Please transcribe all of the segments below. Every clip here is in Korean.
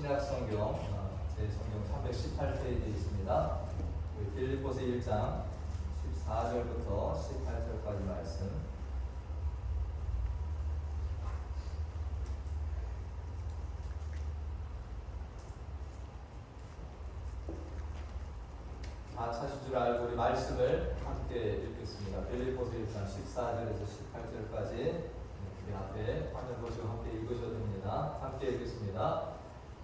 신약 성경 제 성경 318페이지에 있습니다. 빌립보서 1장 14절부터 18절까지 말씀. 다 찾을 줄 알고 우리 말씀을 함께 읽겠습니다. 빌립보서 1장 14절에서 18절까지 우리 앞에 화면 보시고 함께 읽으셔도 됩니다. 함께 읽겠습니다.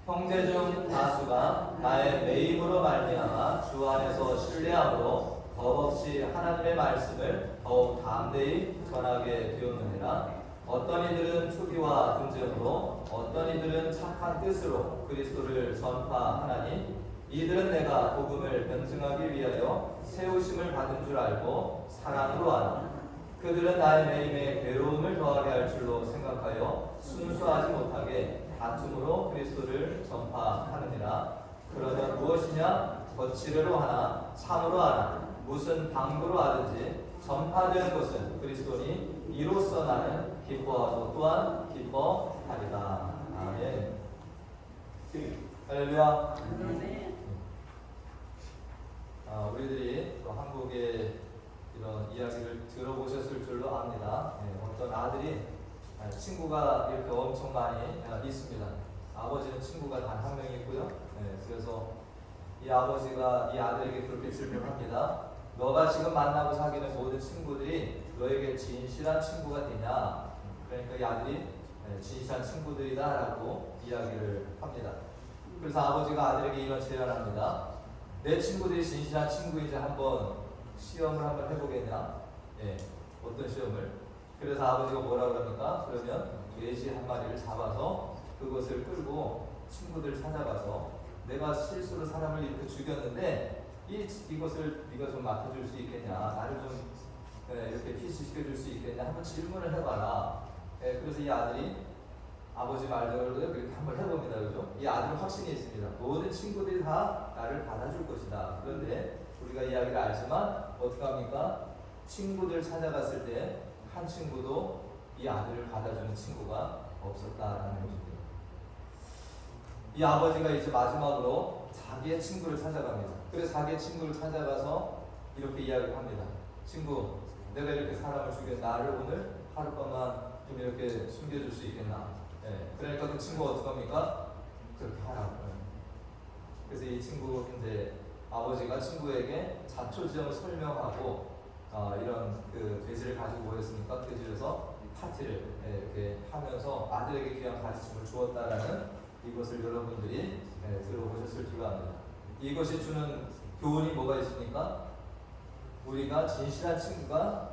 형제 중 다수가 나의 매임으로 말미암아 주 안에서 신뢰함으로 겁없이 하나님의 말씀을 더욱 담대히 전하게 되었느니라. 어떤 이들은 투기와 분쟁으로, 어떤 이들은 착한 뜻으로 그리스도를 전파하나니, 이들은 내가 복음을 변증하기 위하여 세우심을 받은 줄 알고 사랑으로 하나. 그들은 나의 매임에 괴로움을 더하게 할 줄로 생각하여 순수하지 못하게 다툼으로 그리스도를 전파하느니라. 그러면 무엇이냐? 거칠어로 하나 참으로 하나 무슨 방도로 하든지 전파되는 것은 그리스도니, 이로써 나는 기뻐하고 또한 기뻐하리라. 아멘. 할렐루야. 우리들이 또 한국의 이런 이야기를 들어보셨을 줄로 압니다. 어떤 아들이 친구가 이렇게 엄청 많이 있습니다. 아버지는 친구가 단 한 명 있고요. 그래서 이 아버지가 이 아들에게 그렇게 질문합니다. 너가 지금 만나고 사귀는 모든 친구들이 너에게 진실한 친구가 되냐? 그러니까 이 아들이 진실한 친구들이다 라고 이야기를 합니다. 그래서 아버지가 아들에게 이런 제안을 합니다. 내 친구들이 진실한 친구인지 한번 시험을 한번 해보겠냐? 어떤 시험을? 그래서 아버지가 뭐라 그럽니까? 그러면 돼지 한 마리를 잡아서 그것을 끌고 친구들 찾아가서 내가 실수로 사람을 이렇게 죽였는데 이것을 네가 좀 맡아줄 수 있겠냐? 나를 좀 이렇게 피시시켜줄 수 있겠냐? 한번 질문을 해봐라. 그래서 이 아들이 아버지 말대로 그렇게 한번 해봅니다. 그죠? 이 아들은 확신이 있습니다. 모든 친구들이 다 나를 받아줄 것이다. 그런데 우리가 이야기를 알지만 어떻게 합니까? 친구들 찾아갔을 때 한 친구도 이 아들을 받아주는 친구가 없었다라는 것입니다. 이 아버지가 이제 마지막으로 자기의 친구를 찾아갑니다. 그래서 자기의 친구를 찾아가서 이렇게 이야기를 합니다. 친구, 내가 이렇게 사람을 죽여 나를 오늘 하룻밤만 좀 이렇게 숨겨줄 수 있겠나? 그러니까 그 친구가 어떻게 합니까? 그렇게 하라고. 그래서 이 친구 이제 아버지가 친구에게 자초지종을 설명하고 이런 그 돼지를 가지고 모였으니까 돼지에서 파티를 이렇게 하면서 아들에게 귀한 가르침을 주었다라는 이것을 여러분들이 들어보셨을 줄 압니다. 이것이 주는 교훈이 뭐가 있습니까? 우리가 진실한 친구가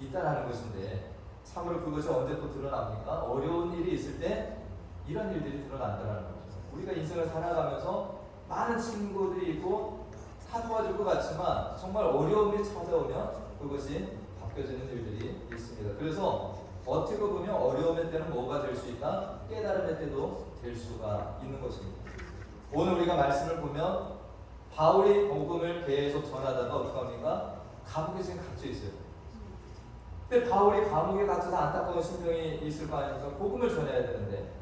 있다라는 것인데, 참으로 그것이 언제 또 드러납니까? 어려운 일이 있을 때 이런 일들이 드러난다는 거죠. 우리가 인생을 살아가면서 많은 친구들이 있고 다 도와줄 것 같지만 정말 어려움이 찾아오면 그것이 바뀌어지는 일들이 있습니다. 그래서 어떻게 보면 어려움의 때는 뭐가 될 수 있다? 깨달음의 때도 될 수가 있는 것입니다. 오늘 우리가 말씀을 보면 바울이 복음을 계속 전하다가 어떻게 합니까? 감옥에 지금 갇혀 있어요. 근데 바울이 감옥에 갇혀서 안타까운 심정이 있을 거 아닙니까? 복음을 전해야 되는데,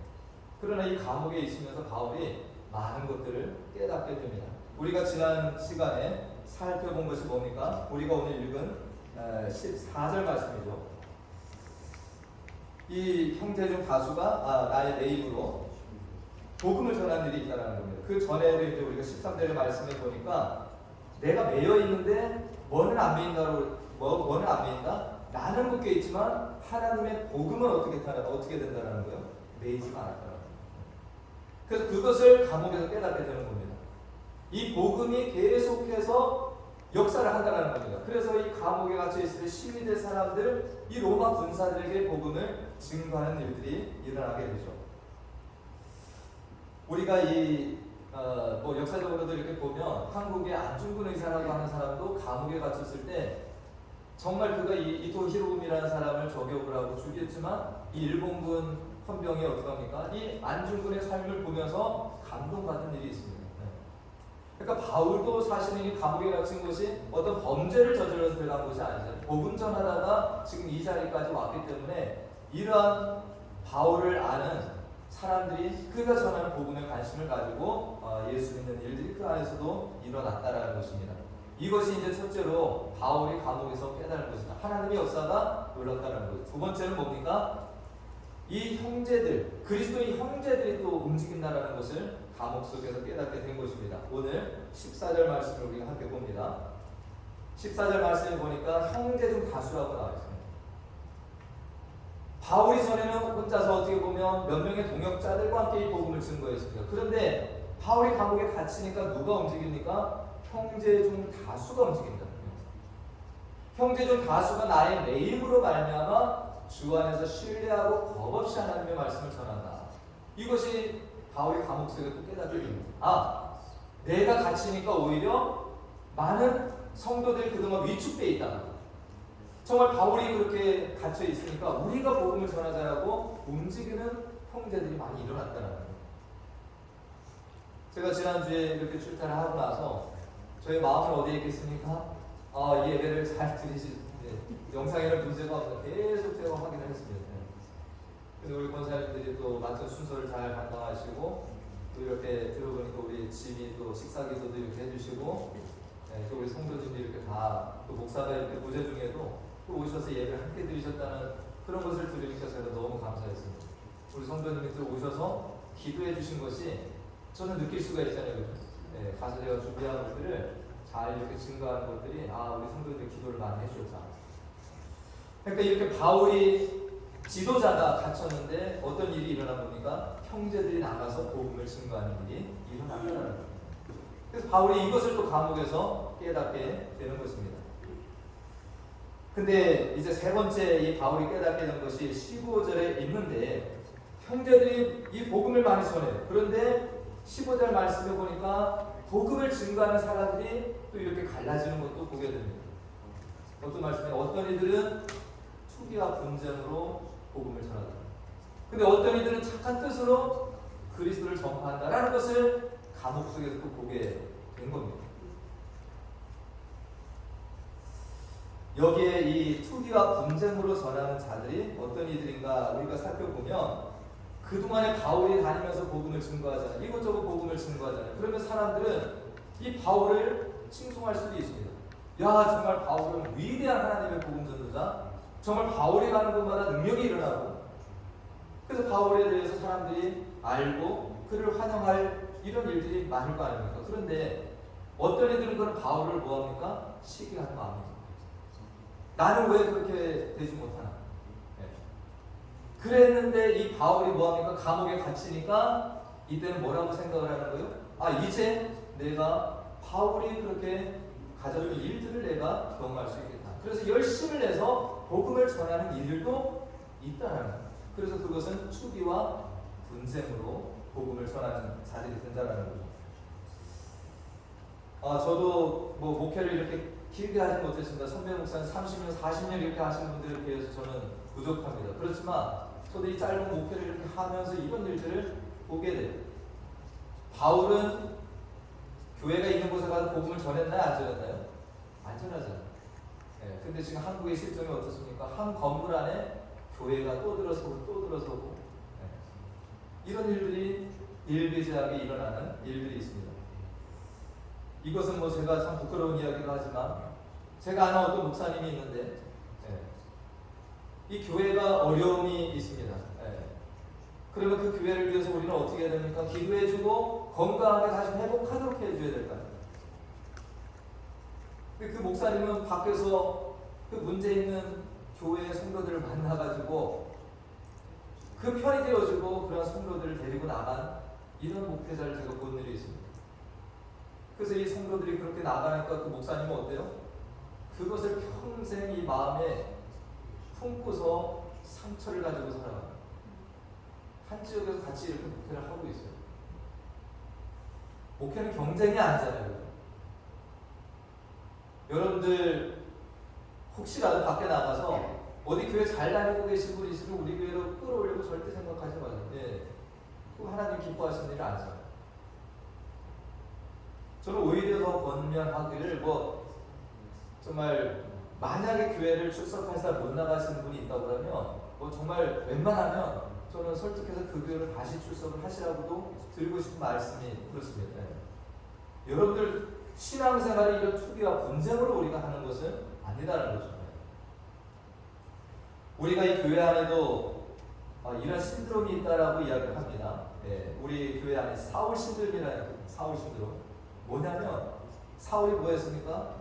그러나 이 감옥에 있으면서 바울이 많은 것들을 깨닫게 됩니다. 우리가 지난 시간에 살펴본 것이 뭡니까? 우리가 오늘 읽은 14절 말씀이죠. 이 형제 중 다수가 나의 매임으로 복음을 전하는 일이 있다는 겁니다. 그 전에도 이제 우리가 13절의 말씀에 보니까 내가 매여 있는데 뭐는 안 매인다? 나는 묶여 있지만 하나님의 복음은 어떻게 된다는 거예요? 매이지가 않았다는 거예요. 그래서 그것을 감옥에서 깨닫게 되는 겁니다. 이 복음이 계속해서 역사를 한다는 겁니다. 그래서 이 감옥에 갇혀 있을 때 시위대 사람들, 이 로마 군사들에게 복음을 증거하는 일들이 일어나게 되죠. 우리가 역사적으로도 이렇게 보면 한국의 안중근 의사라고 하는 사람도 감옥에 갇혔을 때 정말 그가 이토 히로부미라는 사람을 저격을 하고 죽였지만 이 일본군 헌병이 어떻게 합니까? 이 안중근의 삶을 보면서 감동받는 일이 있습니다. 그러니까 바울도 사실은 이 감옥에 갇힌 것이 어떤 범죄를 저질러서 들어간 것이 아니죠. 복음 전하다가 지금 이 자리까지 왔기 때문에 이러한 바울을 아는 사람들이 그가 전하는 복음에 관심을 가지고 예수 믿는 일들이 그 안에서도 일어났다라는 것입니다. 이것이 이제 첫째로 바울이 감옥에서 깨달은 것이다. 하나님의 역사가 놀랍다는 거죠. 두 번째는 뭡니까? 이 형제들, 그리스도의 형제들이 또 움직인다라는 것을 감옥 속에서 깨닫게 된 것입니다. 오늘 14절 말씀을 우리가 함께 봅니다. 14절 말씀을 보니까 형제 중 다수라고 나와 있습니다. 바울이 전에는 혼자서 어떻게 보면 몇 명의 동역자들과 함께 이 복음을 증거했습니다. 그런데 바울이 감옥에 갇히니까 누가 움직입니까? 형제 중 다수가 움직인다. 형제 중 다수가 나의 매임으로 말미암아 주 안에서 신뢰하고 겁없이 하나님의 말씀을 전한다. 이것이 바울이 감옥 속에 또 깨닫게 됩니다. 내가 갇히니까 오히려 많은 성도들이 그동안 위축되어 있다. 정말 바울이 그렇게 갇혀 있으니까 우리가 복음을 전하자라고 움직이는 형제들이 많이 일어났다는 거예요. 제가 지난주에 이렇게 출타를 하고 나서 저희 마음은 어디에 있겠습니까? 이 예배를 잘 영상에는 문제가 없는 계속 제가 확인을 했습니다. 그래서 우리 권사님들이 또 맡은 순서를 잘 감당하시고 또 이렇게 들어보니까 우리 집이 또 식사기도도 이렇게 해주시고 또 우리 성도님들이 이렇게 다 또 목사가 이렇게 부재 중에도 또 오셔서 예배를 함께 드리셨다는 그런 것을 들으니까 제가 너무 감사했습니다. 우리 성도님들 오셔서 기도해 주신 것이 저는 느낄 수가 있잖아요. 가서 제가 준비한 것들을 잘 이렇게 증거하는 것들이 우리 성도님들 기도를 많이 해주셨다. 그러니까 이렇게 바울이 지도자가 갇혔는데 어떤 일이 일어나 보니까 형제들이 나가서 복음을 증거하는 일이 일어났다는 거예요. 그래서 바울이 이것을 또 감옥에서 깨닫게 되는 것입니다. 근데 이제 세 번째 이 바울이 깨닫게 된 것이 15절에 있는데 형제들이 이 복음을 많이 전해요. 그런데 15절 말씀을 보니까 복음을 증거하는 사람들이 또 이렇게 갈라지는 것도 보게 됩니다. 어떤 말씀에 어떤 이들은 투기와 분쟁으로 복음을 전하다. 근데 어떤 이들은 착한 뜻으로 그리스도를 전파한다라는 것을 감옥 속에서 또 보게 된 겁니다. 여기에 이 투기와 분쟁으로 전하는 자들이 어떤 이들인가 우리가 살펴보면 그동안에 바울이 다니면서 복음을 증거하잖아요. 이것저것 복음을 증거하잖아요. 그러면 사람들은 이 바울을 칭송할 수도 있습니다. 정말 바울은 위대한 하나님의 복음 전도자. 정말 바울이 가는 곳마다 능력이 일어나고 그래서 바울에 대해서 사람들이 알고 그를 환영할 이런 일들이 많을 거 아닙니까? 그런데 어떤 이들은 그런 바울을 뭐합니까? 시기하는 마음이죠. 나는 왜 그렇게 되지 못하나? 그랬는데 이 바울이 뭐합니까? 감옥에 갇히니까 이때는 뭐라고 생각을 하는 거예요? 이제 내가 바울이 그렇게 가졌던 일들을 내가 경험할 수 있겠다. 그래서 열심을 내서 복음을 전하는 일들도 있다는 거예요. 그래서 그것은 투기와 분쟁으로 복음을 전하는 자들이 된다는 거죠. 저도 뭐 목회를 이렇게 길게 하지 못했습니다. 선배 목사는 30년, 40년 이렇게 하시는 분들에 비해서 저는 부족합니다. 그렇지만 저도 이 짧은 목회를 이렇게 하면서 이런 일들을 보게 돼요. 바울은 교회가 있는 곳에 가서 복음을 전했나요? 안 전했나요? 안 전하잖아요. 근데 지금 한국의 실정이 어떻습니까? 한 건물 안에 교회가 또 들어서고 또 들어서고 이런 일들이 일비재하게 일어나는 일들이 있습니다. 이것은 제가 참 부끄러운 이야기도 하지만 제가 아는 어떤 목사님이 있는데 이 교회가 어려움이 있습니다. 그러면 그 교회를 위해서 우리는 어떻게 해야 됩니까? 기도해주고 건강하게 다시 회복하도록 해줘야 될까요? 근데 그 목사님은 밖에서 그 문제 있는 교회의 성도들을 만나가지고 그 편이 되어주고 그런 성도들을 데리고 나간 이런 목회자를 제가 본 일이 있습니다. 그래서 이 성도들이 그렇게 나가니까 그 목사님은 어때요? 그것을 평생 이 마음에 품고서 상처를 가지고 살아가요. 한 지역에서 같이 이렇게 목회를 하고 있어요. 목회는 경쟁이 아니잖아요. 여러분들 혹시라도 밖에 나가서 어디 교회 잘 다니고 계신 분이 있으면 우리 교회로 끌어올리고 절대 생각하지 마세요. 그 하나님 기뻐하시는 일을 아니잖아요. 저는 오히려 더 권면하기를 정말 만약에 교회를 출석해서 못 나가시는 분이 있다고 하면 정말 웬만하면 저는 설득해서 그 교회로 다시 출석을 하시라고도 드리고 싶은 말씀이 그렇습니다. 여러분들 신앙생활이 이런 투기와 분쟁으로 우리가 하는 것은 아니다라는 거죠. 우리가 이 교회 안에도 이런 신드롬이 있다라고 이야기를 합니다. 우리 교회 안에 사울 신드롬이라는 사울 신드롬 뭐냐면 사울이 뭐했습니까?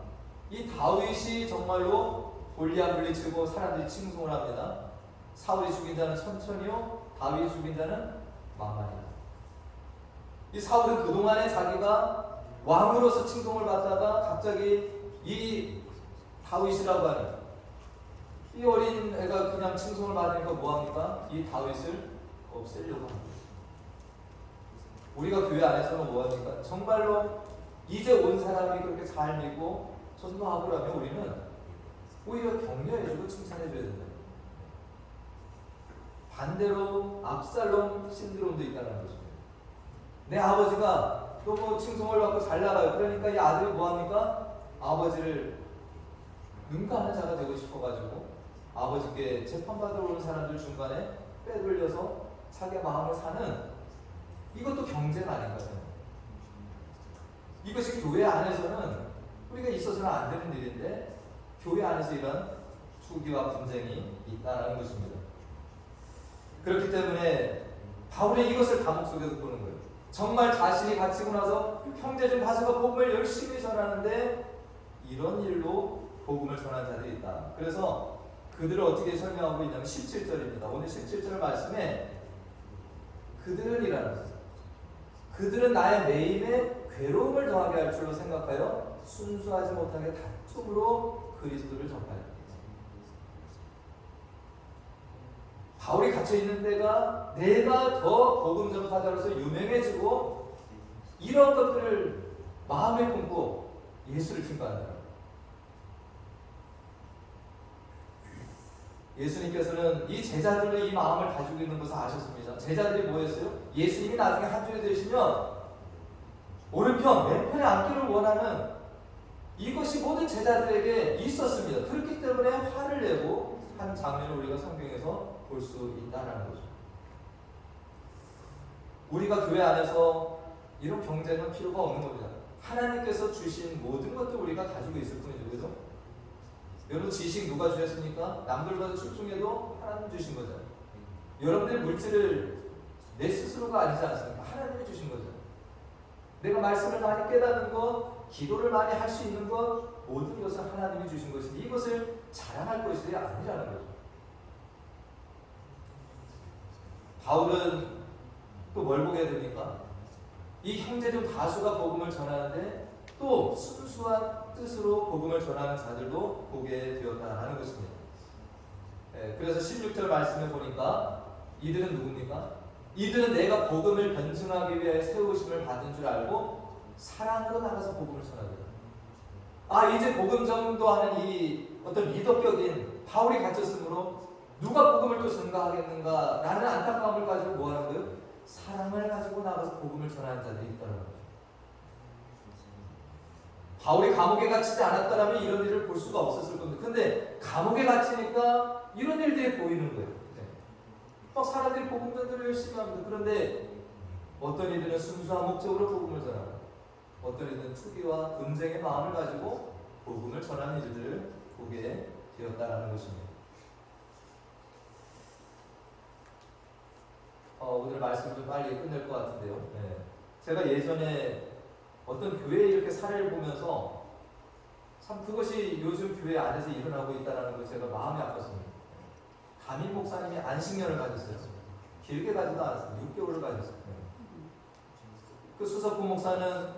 이 다윗이 정말로 골리앗 물리치고 사람들이 칭송을 합니다. 사울이 죽인 자는 천천히요, 다윗이 죽인 자는 만만이다. 이 사울은 그동안에 자기가 왕으로서 칭송을 받다가 갑자기 이 다윗이라고 하는 이 어린 애가 그냥 칭송을 받으니까 뭐합니까? 이 다윗을 없애려고 합니다. 우리가 교회 안에서는 뭐합니까? 정말로 이제 온 사람이 그렇게 잘 믿고 전도하고 하면 우리는 오히려 격려해주고 칭찬해줘야 된다. 반대로 압살롬 신드롬도 있다는 거죠. 내 아버지가 너무 칭송을 받고 잘 나가요. 그러니까 이 아들이 뭐합니까? 아버지를 능가하는 자가 되고 싶어가지고 아버지께 재판받으러 오는 사람들 중간에 빼돌려서 자기의 마음을 사는 이것도 경쟁 아닌가요? 이것이 교회 안에서는 우리가 있어서는 안 되는 일인데 교회 안에서 이런 투기와 분쟁이 있다는 것입니다. 그렇기 때문에 바울이 이것을 감옥 속에서 보는 거예요. 정말 자신이 갇히고 나서 형제 중 다수가 복음을 열심히 전하는데 이런 일로 복음을 전하는 자들이 있다. 그래서 그들을 어떻게 설명하고 있냐면 17절입니다. 오늘 17절 말씀에 그들은 이라는 거죠. 그들은 나의 매임에 괴로움을 더하게 할 줄로 생각하여 순수하지 못하게 다툼으로 그리스도를 전파했다. 바울이 갇혀있는 데가 내가 더 복음 전파자로서 유명해지고 이런 것들을 마음에 품고 예수를 증거한다. 예수님께서는 이 제자들로 이 마음을 가지고 있는 것을 아셨습니다. 제자들이 뭐였어요? 예수님이 나중에 한 줄이 되시면 오른편, 왼편에 앉기를 원하는 이것이 모든 제자들에게 있었습니다. 그렇기 때문에 화를 내고 한 장면을 우리가 성경에서 볼 수 있다는 거죠. 우리가 교회 안에서 이런 경쟁은 필요가 없는 겁니다. 하나님께서 주신 모든 것들 우리가 가지고 있을 뿐이죠. 그죠? 여러분 지식 누가 주셨습니까? 남들보다 출중해도 하나님 주신 거잖아요. 여러분들의 물질을 내 스스로가 아니지 않습니까? 하나님이 주신 거죠. 내가 말씀을 많이 깨닫는 것, 기도를 많이 할 수 있는 것, 모든 것을 하나님이 주신 것인데 이것을 자랑할 것이 아니라는 거죠. 바울은 또 뭘 보게 됩니까? 이 형제 중 다수가 복음을 전하는데 또 순수한 뜻으로 복음을 전하는 자들도 보게 되었다는 것입니다. 그래서 16절 말씀을 보니까 이들은 누굽니까? 이들은 내가 복음을 변증하기 위하여 세우심을 받은 줄 알고 사랑으로 나가서 복음을 전하더라. 이제 복음 전도하는 이 어떤 리더격인 바울이 갇혔으므로 누가 복음을 또 전가하겠는가 라는 안타까움을 가지고 뭐 하는 거예요? 사랑을 가지고 나가서 복음을 전하는 자들이 있다는 거죠. 바울이 감옥에 갇히지 않았다면 이런 일을 볼 수가 없었을 겁니다. 근데 감옥에 갇히니까 이런 일들이 보이는 거예요. 막 사람들이 복음 전도를 열심히 합니다. 그런데 어떤 이들은 순수한 목적으로 복음을 전하고 어떤 이들은 투기와 분쟁의 마음을 가지고 복음을 전하는 일들을 보게 되었다는 것입니다. 오늘 말씀 좀 빨리 끝낼 것 같은데요. 제가 예전에 어떤 교회에 이렇게 사례를 보면서 참 그것이 요즘 교회 안에서 일어나고 있다는 걸 제가 마음이 아팠습니다. 담임 목사님이 안식년을 가졌어요. 길게 가지도 않았어요. 6개월을 가졌어요. 그 수석부 목사는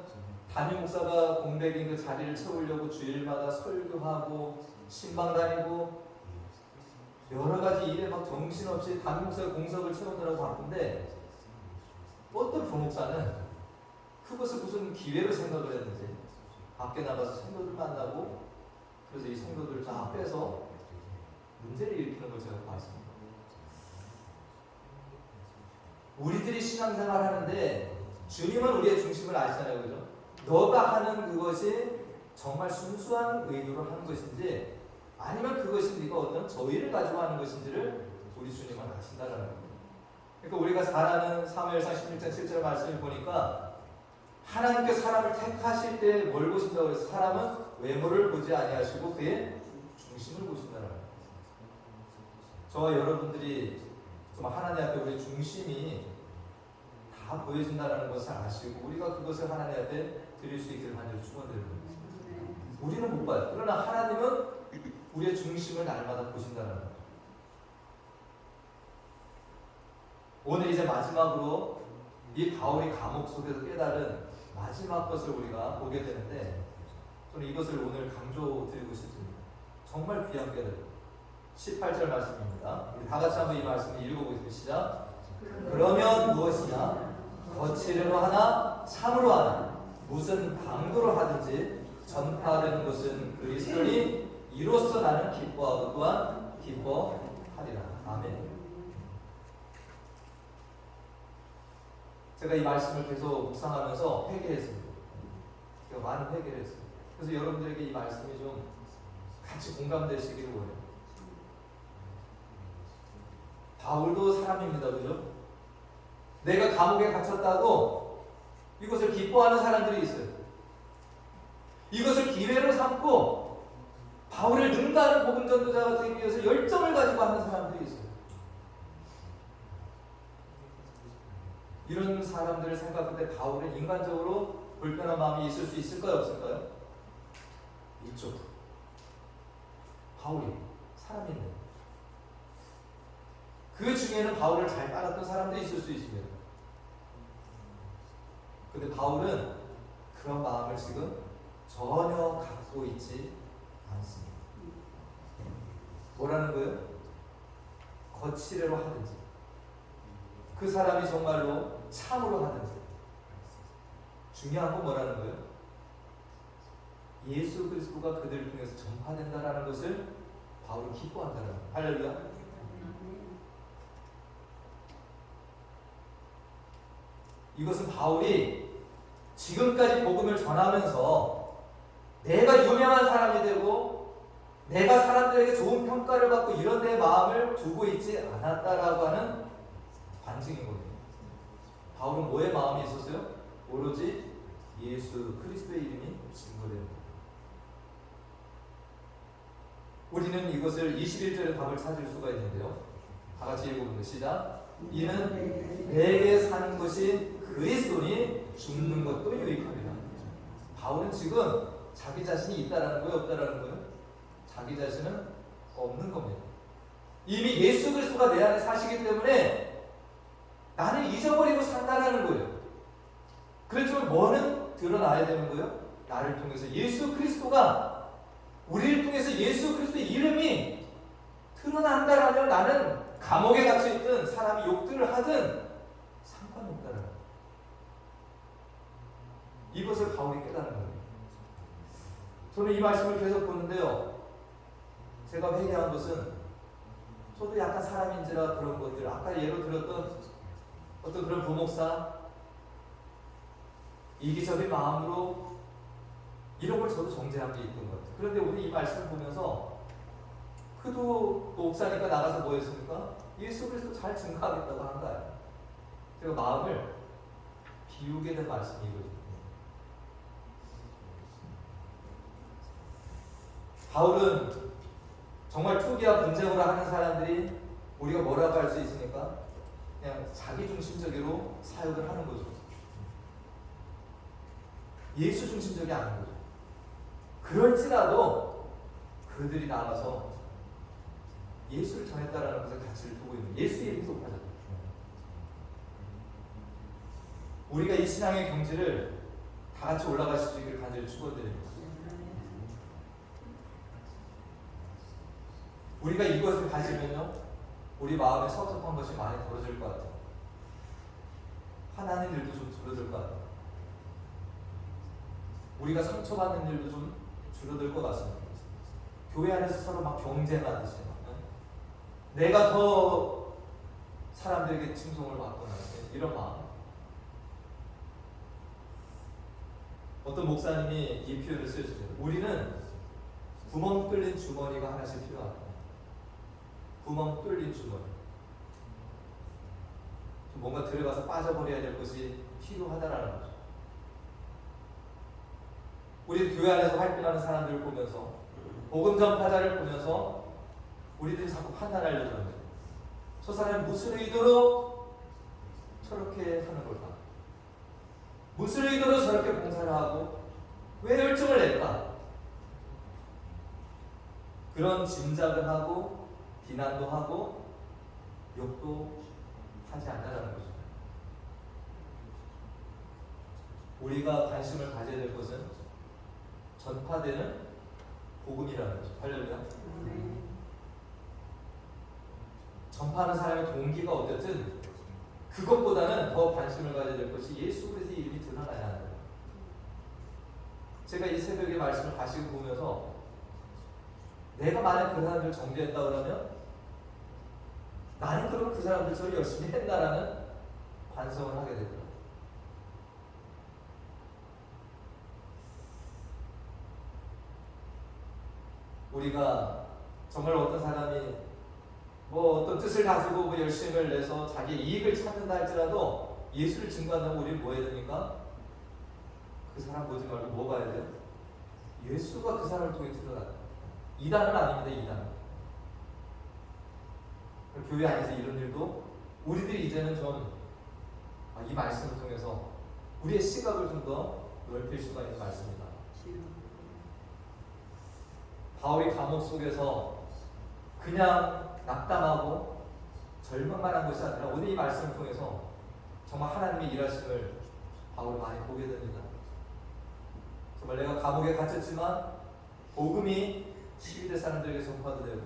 담임 목사가 공백인 그 자리를 채우려고 주일마다 설교하고 신방 다니고 여러 가지 일에 막 정신없이 담임 목사가 공석을 채우느라고 바쁜데 어떤 부목사는 그것을 무슨 기회로 생각을 했는지 밖에 나가서 성도들 만나고 그래서 이 성도들을 다 빼서 문제를 일으키는 걸 제가 봤습니다. 우리들이 신앙생활 하는데 주님은 우리의 중심을 아시잖아요. 그죠? 너가 하는 그것이 정말 순수한 의도로 하는 것인지 아니면 그것이 네가 어떤 저의를 가지고 하는 것인지를 우리 주님은 아신다라는 겁니다. 그러니까 우리가 잘 아는 사무엘상 16장 7절 말씀을 보니까 하나님께 사람을 택하실 때 뭘 보신다고 해서 사람은 외모를 보지 아니하시고 그의 중심을 보신다는 거예요. 저와 여러분들이 정말 하나님 앞에 우리의 중심이 다 보여진다는 것을 아시고 우리가 그것을 하나님 앞에 드릴 수 있기를 간절히 축원드립니다. 우리는 못 봐요. 그러나 하나님은 우리의 중심을 날마다 보신다는 거예요. 오늘 이제 마지막으로 이 바울이 감옥 속에서 깨달은 마지막 것을 우리가 보게 되는데 저는 이것을 오늘 강조드리고 싶습니다. 정말 귀한 깨달음. 18절 말씀입니다. 우리 다 같이 한번 이 말씀을 읽어보겠습니다. 시작. 그러면 무엇이냐? 거칠으로 하나 참으로 하나 무슨 방도로 하든지 전파되는 것은 그리스도니 이로써 나는 기뻐하고 또한 기뻐하리라. 아멘. 제가 이 말씀을 계속 묵상하면서 회개했습니다. 제가 많이 회개를 했습니다. 그래서 여러분들에게 이 말씀이 좀 같이 공감되시기를 원해요. 바울도 사람입니다. 그죠? 내가 감옥에 갇혔다고 이것을 기뻐하는 사람들이 있어요. 이것을 기회로 삼고 바울을 능가하는 복음 전도자가 되기 위해서 열정을 가지고 하는 사람들이 있어요. 이런 사람들을 생각할 때 바울은 인간적으로 불편한 마음이 있을 수 있을까요? 없을까요? 있죠. 바울이 사람인데 그 중에는 바울을 잘 따랐던 사람들이 있을 수 있습니다. 근데 바울은 그런 마음을 지금 전혀 갖고 있지 않습니다. 뭐라는 거예요? 거칠애로 하든지 그 사람이 정말로 참으로 하든지 중요한 건 뭐라는 거예요? 예수 그리스도가 그들을 통해서 전파된다라는 것을 바울은 기뻐한다는 거예요. 할렐루야. 이것은 바울이 지금까지 복음을 전하면서 내가 유명한 사람이 되고 내가 사람들에게 좋은 평가를 받고 이런 내 마음을 두고 있지 않았다라고 하는 반증이거든요. 바울은 뭐의 마음이 있었어요? 오로지 예수 그리스도의 이름이 증거되는 거예요. 우리는 이것을 21절의 답을 찾을 수가 있는데요. 다 같이 읽어보면 시작. 이는 내게 사는 것이 그리스도니 죽는 것도 유익합니다. 바울은 지금 자기 자신이 있다라는 거예요? 없다라는 거예요? 자기 자신은 없는 겁니다. 이미 예수 그리스도가 내 안에 사시기 때문에 나는 잊어버리고 산다라는 거예요. 그렇지만 뭐는 드러나야 되는 거예요? 나를 통해서 예수 그리스도가 우리를 통해서 예수 그리스도의 이름이 드러난다라면 나는 감옥에 갇혀있든 사람이 욕들을 하든 상관없다는 거예요. 이것을 바울이 깨닫는 거예요. 저는 이 말씀을 계속 보는데요. 제가 회개한 것은 저도 약간 사람인지라 그런 것들, 아까 예로 들었던 어떤 그런 부목사 이기적인 마음으로 이런 걸 저도 정죄한 게 있던 것 같아요. 그런데 오늘 이 말씀을 보면서 그도 목사니까 나가서 뭐 했습니까? 예수 그리스도 잘 증거하겠다고 한 거예요. 제가 마음을 비우게 된 말씀이 이거죠. 바울은 정말 투기와 분쟁으로 하는 사람들이 우리가 뭐라고 할 수 있습니까? 그냥 자기중심적으로 사역을 하는 거죠. 예수 중심적이 아닌 거죠. 그럴지라도 그들이 나가서 예수를 전했다라는 것에 가치를 두고 있는 예수의 이름이 높아졌다. 우리가 이 신앙의 경지를 다 같이 올라가실 수 있기를 간절히 축원드립니다. 우리가 이것을 가지면요, 우리 마음에 섭섭한 것이 많이 덜어질 것 같아요. 화나는 일도 좀 줄어들 것 같아요. 우리가 상처받는 일도 좀 줄어들 것 같습니다. 교회 안에서 서로 막 경쟁하듯이 내가 더 사람들에게 칭송을 받거나 이런 마음. 어떤 목사님이 이 표현을 쓰셨어요. 우리는 구멍 뚫린 주머니가 하나씩 필요하다. 구멍 뚫린 주머니. 뭔가 들어가서 빠져버려야 될 것이 필요하다라는 거죠. 우리 교회 안에서 활동하는 사람들을 보면서, 복음 전파자를 보면서 우리들이 자꾸 판단하려고 합니다. 저 사람이 무슨 의도로 저렇게 하는 걸까? 무슨 의도로 저렇게 봉사를 하고 왜 열정을 낼까? 그런 짐작을 하고 비난도 하고 욕도 하지 않는다는 거죠. 우리가 관심을 가져야 될 것은 전파되는 복음이라는 거죠. 할렐루야. 전파하는 사람의 동기가 어쨌든 그것보다는 더 관심을 가져야 될 것이 예수 그리스도의 이름이 드러나야 한다. 제가 이 새벽에 말씀을 다시 보면서 내가 만약 그 사람들을 정죄했다 그러면 나는 그럼 그 사람들처럼 열심히 했나라는 반성을 하게 되더라고요. 우리가 정말 어떤 사람이 뭐 어떤 뜻을 가지고 뭐 열심을 내서 자기 이익을 찾는다 할지라도 예수를 증거한다면 우리는 뭐 해야 됩니까? 그 사람 보지 말고 뭐 봐야 돼요? 예수가 그 사람을 통해 드러나요. 이단은 아닙니다. 이단. 교회 안에서 이런 일도 우리들이 이제는 좀 이 말씀을 통해서 우리의 시각을 좀 더 넓힐 수가 있는 말씀입니다. 바울이 감옥 속에서 그냥 낙담하고 절망만 한 것이 아니라 오늘 이 말씀을 통해서 정말 하나님의 일하심을 바울이 많이 보게 됩니다. 정말 내가 감옥에 갇혔지만 복음이 12대 사람들에게 전파도 되고,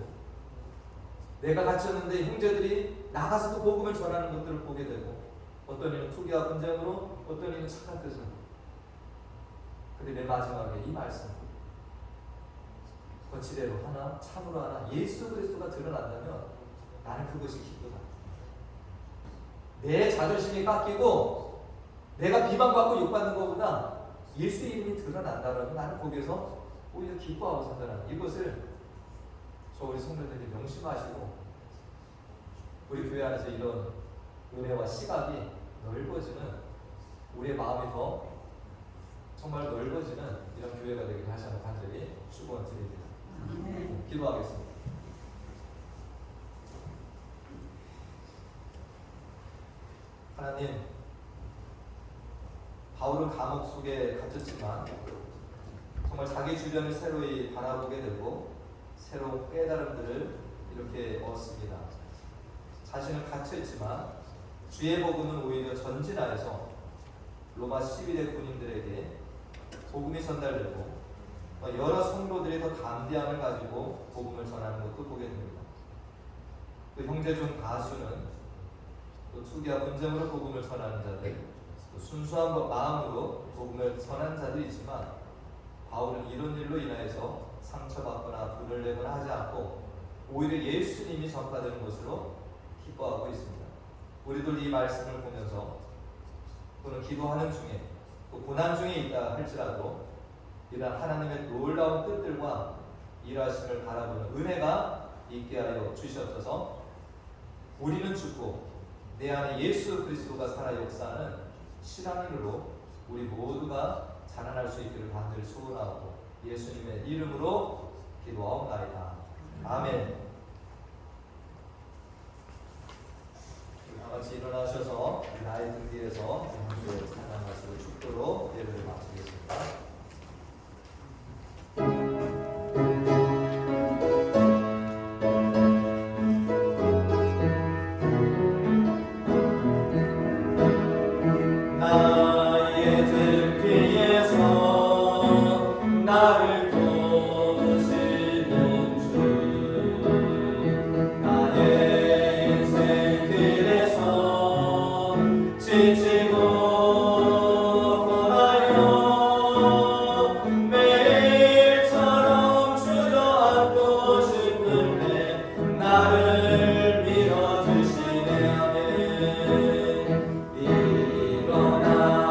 내가 갇혔는데 형제들이 나가서도 복음을 전하는 것들을 보게 되고, 어떤 이는 투기와 분쟁으로, 어떤 이는 착한 뜻으로. 근데 맨 마지막에 이 말씀, 거치대로 하나, 참으로 하나, 예수 그리스도가 드러난다면 나는 그것이 기쁘다. 내 자존심이 깎이고 내가 비방받고 욕받는 것보다 예수의 이름이 드러난다면 나는 거기에서 오히려 기뻐하고 산다는, 이것을 우리 성도들이 명심하시고 우리 교회 안에서 이런 은혜와 시각이 넓어지는, 우리의 마음이 더 정말 넓어지는 이런 교회가 되길 다시 한번 간절히 축원드립니다. 기도하겠습니다. 하나님, 바울은 감옥 속에 갇혔지만 정말 자기 주변을 새로이 바라보게 되고 새로운 깨달음들을 이렇게 얻습니다. 자신은 갇혀있지만 주의 복음은 오히려 전진하여서 로마 12대 군인들에게 복음이 전달되고 여러 성도들이 더 담대함을 가지고 복음을 전하는 것도 보게 됩니다. 또 형제 중 다수는 또 투기와 분쟁으로 복음을 전하는 자들, 또 순수한 마음으로 복음을 전하는 자들이 있지만 바울은 이런 일로 인하여서 상처받거나 불을 내거나 하지 않고 오히려 예수님이 전파되는 것으로 기뻐하고 있습니다. 우리도 이 말씀을 보면서 또는 기도하는 중에 또 고난 중에 있다 할지라도 이러한 하나님의 놀라운 뜻들과 일하심을 바라보는 은혜가 있게 하여 주시옵소서. 우리는 죽고 내 안에 예수 그리스도가 살아 역사하는 신앙인으로 우리 모두가 자라날 수 있기를 간절히 소원하고 예수님의 이름으로 기도하옵나이다. 아멘. 같이 일어나셔서 나의 등 뒤에서 함께 찬양하시고 축도로 예배를 마치겠습니다. 일어나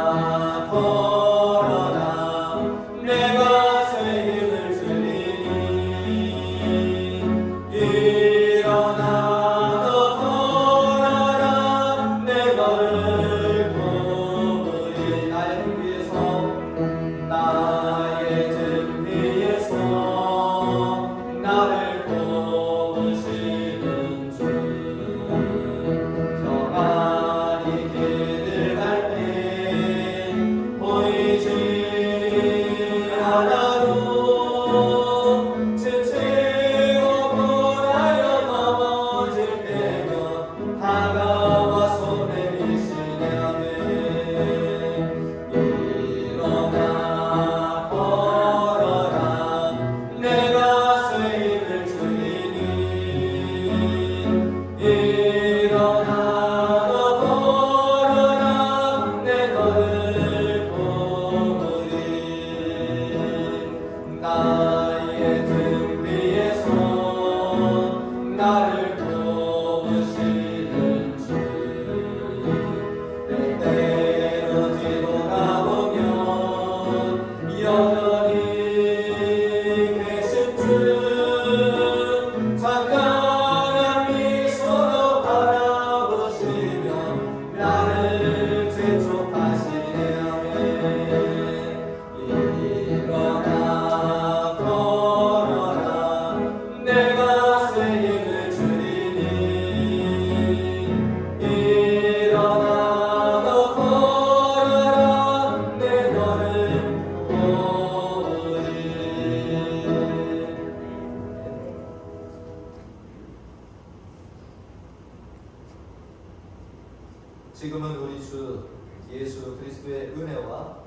은혜와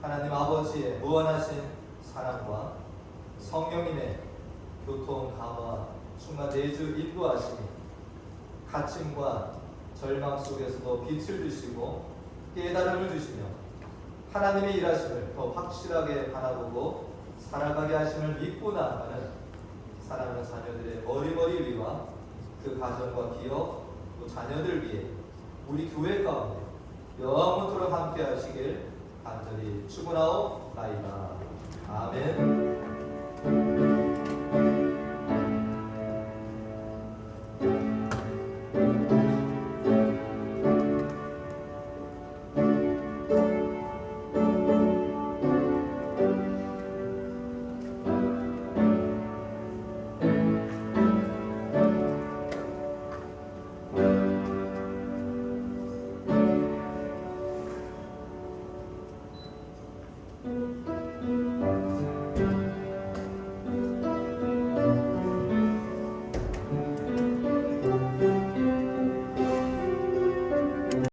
하나님 아버지의 무한하신 사랑과 성령님의 교통, 감화, 충만 내주 인도하심이 갇힘과 절망 속에서도 빛을 주시고 깨달음을 주시며 하나님의 일하심을 더 확실하게 바라보고 살아가게 하심을 믿고 나아가는 사랑하는 자녀들의 머리머리 위와 그 가정과 기업 또 자녀들 위해 우리 교회 가운데 영원토록 함께 하시길 간절히 축원하옵나이다. 아멘.